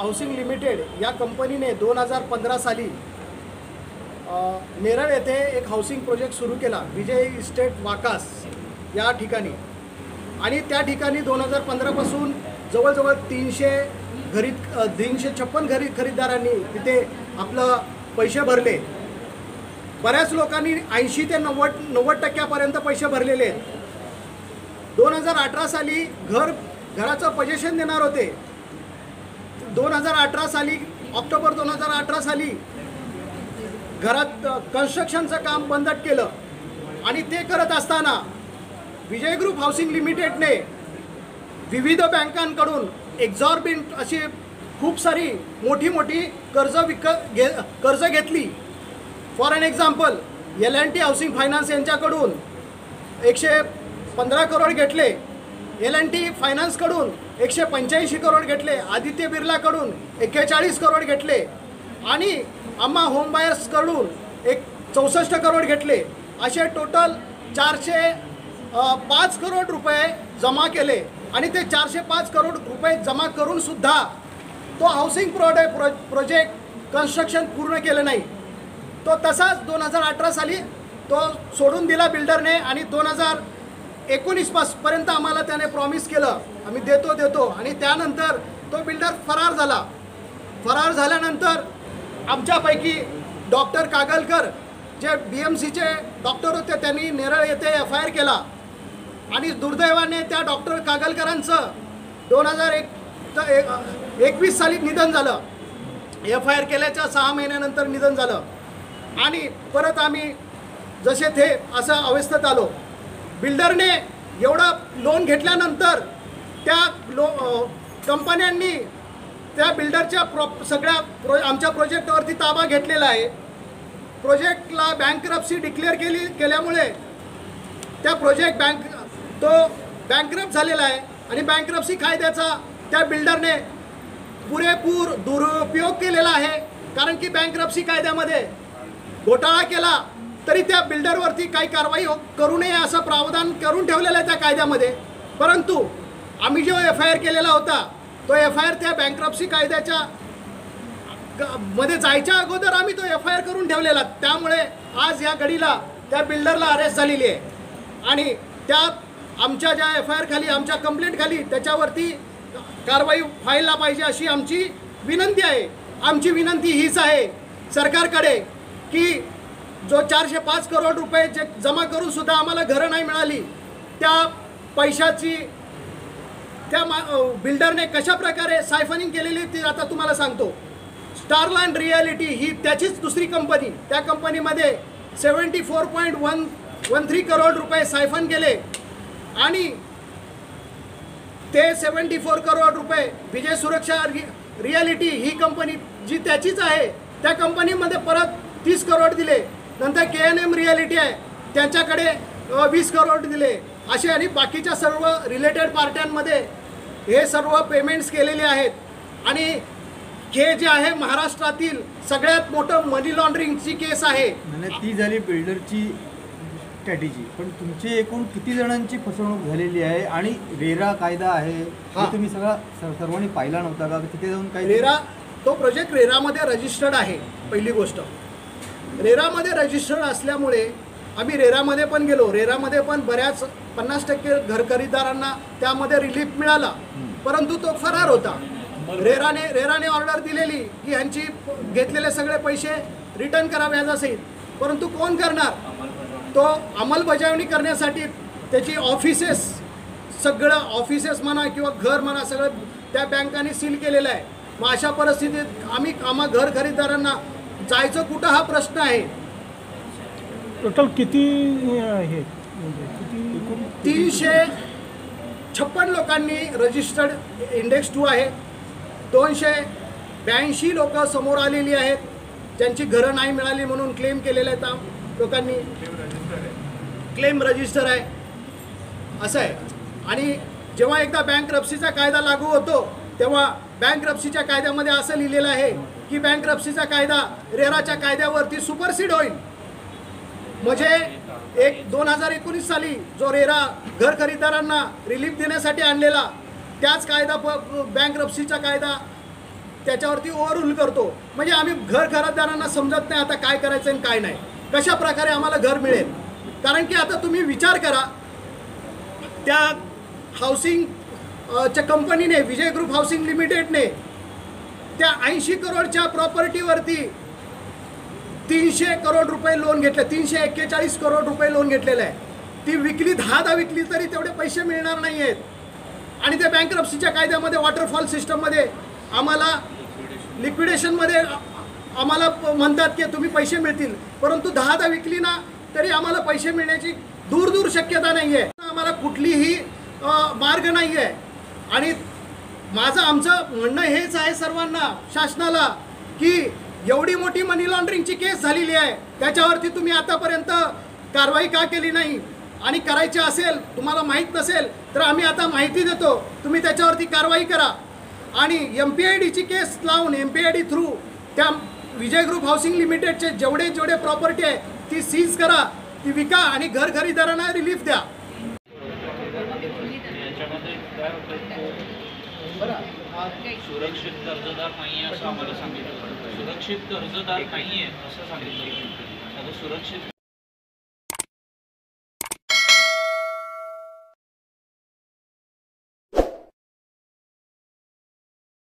Housing limited या कंपनीने 2015 साली नेरळ येथे एक हाऊसिंग प्रोजेक्ट सुरू केला, विजय इस्टेट वाकास या ठिकाणी. आणि त्या ठिकाणी 2015 पासून जवळजवळ 356 खरीददारांनी तिथे आपलं पैसे भरले. बऱ्याच लोकांनी 80 ते 90% पैसे भरलेले आहेत. 2018 साली घराचं पोझिशन देणार होते. 2018 साली ऑक्टोबर 2018 साली घरात कन्स्ट्रक्शनचं काम बंद केलं. आणि ते करत असताना विजय ग्रुप हाऊसिंग लिमिटेडने विविध बँकांकडून एक्झॉर्बिंट अशी खूप सारी मोठी कर्ज घेतली. For an example, L&T housing finance यांच्याकडून 115 करोड घेतले, L&T फायनान्सकडून 185 करोड घेतले, आदित्य बिर्लाकडून 41 करोड घेतले आणि अम्मा होम बायर्सकडून 64 करोड घेतले. असे टोटल 405 करोड रुपये जमा केले. आणि ते 405 करोड रुपये जमा करून सुद्धा तो हाऊसिंग प्रोजेक्ट कन्स्ट्रक्शन पूर्ण केलं नाही. तो तसाच 2018 साली तो सोडून दिला बिल्डरने. आणि 2019 पर्यंत आम्हाला त्याने प्रॉमिस केलं आम्ही देतो आणि त्यानंतर तो बिल्डर फरार झाला. फरार झाल्यानंतर आमच्यापैकी डॉक्टर कागलकर जे BMCचे डॉक्टर होते त्यांनी नेरळ येथे FIR केला. आणि दुर्दैवाने त्या डॉक्टर कागलकरांचं 2021 साली निधन झालं. FIR केल्याच्या 6 महिन्यानंतर निधन झालं. आणि परत आम्ही जसे थे असं अवस्थेत आलो. बिल्डरने एवढा लोन घेतल्यानंतर त्या कंपन्यांनी त्या बिल्डरच्या आमच्या प्रोजेक्टवरती ताबा घेतलेला आहे. प्रोजेक्टला बँकरप्सी डिक्लेअर केल्यामुळे त्या तो बँकरप्ट झालेला आहे. आणि बँकरप्सी कायद्याचा त्या बिल्डरने पुरेपूर दुरुपयोग केलेला आहे. कारण की बँकरप्सी कायद्यामध्ये घोटाळा केला तरी त्या बिल्डरवरती काही कारवाई करू नये असं प्रावधान करून ठेवलेलं आहे त्या कायद्यामध्ये. परंतु आम्ही जो FIR केलेला होता तो FIR त्या बँकरप्सी कायद्याच्या मध्ये जायच्या अगोदर आम्ही तो FIR करून ठेवलेला. त्यामुळे आज या घडीला त्या बिल्डरला अरेस्ट झालेली आहे. आणि त्या आमच्या ज्या FIR खाली आमच्या कंप्लेंट खाली त्याच्यावरती कारवाई व्हायला पाहिजे अशी आमची विनंती आहे. आमची विनंती हीच आहे सरकारकडे की जो 405 करोड रुपये जे जमा करून सुद्धा आम्हाला घरं नाही मिळाली, त्या पैशाची त्या बिल्डरने कशा प्रकारे सायफनिंग केलेली ती आता तुम्हाला सांगतो. स्टारलँड रियालिटी ही त्याचीच दुसरी कंपनी, त्या कंपनीमध्ये 74.13 करोड रुपये सायफन केले. आणि ते 74 करोड रुपये विजय सुरक्षा रियालिटी ही कंपनी जी त्याचीच आहे त्या कंपनीमध्ये परत 30 करोड दिले. नंतर KNM रियालिटी आहे त्यांच्याकडे 20 करोड दिले. असे आणि बाकीच्या सर्व रिलेटेड पार्ट्यांमध्ये हे सर्व पेमेंट्स केलेले आहेत. आणि हे जे आहे महाराष्ट्रातील सगळ्यात मोठं मनी लॉन्ड्रिंगची केस आहे. ती झाली बिल्डरची स्ट्रॅटेजी. पण तुमची एकूण किती जणांची फसवणूक झालेली आहे? आणि रेरा कायदा आहे तुम्ही सर्वांनी पाहिला नव्हता का? तिथे जाऊन काही तो प्रोजेक्ट रेरामध्ये रजिस्टर्ड आहे. पहिली गोष्ट, रेरामध्ये रजिस्टर्ड असल्यामुळे आम्ही रेरामध्ये पण गेलो. रेरामध्ये पण बऱ्याच 50% घर खरीददारांना त्यामध्ये रिलीफ मिळाला. परंतु तो फरार होता. रेराने ऑर्डर दिलेली की ह्यांची घेतलेले सगळे पैसे रिटर्न करा व्याजासहित. परंतु कोण करणार? तो अंमलबजावणी करण्यासाठी त्याची सगळं ऑफिसेस म्हणा किंवा घर म्हणा सगळं त्या बँकांनी सील केलेलं आहे. मग अशा परिस्थितीत आम्हा घर खरीददारांना जायचं कुठं हा प्रश्न आहे. टोटल किती आहे? 356 लोकांनी रजिस्टर्ड इंडेक्स 2 आहे. 282 लोक समोर आलेली आहेत ज्यांची घरं नाही मिळाली म्हणून क्लेम केलेले आहेत. लोकांनी क्लेम रजिस्टर आहे असं आहे. आणि जेव्हा एकदा बँकरप्सीचा कायदा लागू होतो तेव्हा बँकरप्सीच्या कायद्यामध्ये असं लिहिलेलं आहे की बँकरप्सीचा कायदा रेराच्या कायद्यावरती सुपरसीड होईल. म्हणजे 2019 साली जो रेरा घर खरीददारांना रिलीफ देण्यासाठी आणलेला त्याच कायदा बँकरप्सीचा कायदा त्याच्यावरती ओव्हररूल करतो. म्हणजे आम्ही घरदारांना समजत नाही आता काय करायचं आणि काय नाही, कशा प्रकारे आम्हाला घर मिळेल. कारण की आता तुम्ही विचार करा, त्या हाऊसिंग च्या कंपनीने, विजय ग्रुप हाऊसिंग लिमिटेडने त्या 80 करोडच्या प्रॉपर्टीवरती 300 करोड रुपये लोन घेतले, 341 करोड रुपये लोन घेतलेलं आहे. ती विकली, 10 विकली तरी तेवढे पैसे मिळणार नाही आहेत. आणि त्या बँकरप्सीच्या कायद्यामध्ये, वॉटरफॉल सिस्टममध्ये आम्हाला लिक्विडेशनमध्ये आम्हाला म्हणतात की तुम्ही पैसे मिळतील, परंतु 10 विकली ना तरी आम्हाला पैसे मिळण्याची दूर शक्यता नाही आहे. आम्हाला कुठलीही मार्ग नाही आहे. आणि आमचं म्हणणं हेच आहे सर्वांना, शासनाला, की एवढी मोठी मनी लॉन्ड्रिंगची केस झालेली आहे, त्याच्यावरती तुम्ही आतापर्यंत कारवाई का केली नाही. आणि करायची असेल, तुम्हाला माहीत नसेल तर आम्ही आता माहिती देतो, तुम्ही त्याच्यावरती कारवाई करा. आणि MPIDची केस लावून, MPID थ्रू त्या विजय ग्रुप हाऊसिंग लिमिटेडचे जेवढे प्रॉपर्टी आहे ती सीज करा, ती विका आणि खरेदीदारांना रिलीफ द्या. सुरक्षित कर्जदार नाही आहे असं आम्हाला सांगितलं. सुरक्षित कर्जदार नाही आहे असं सांगितलं. आता सुरक्षित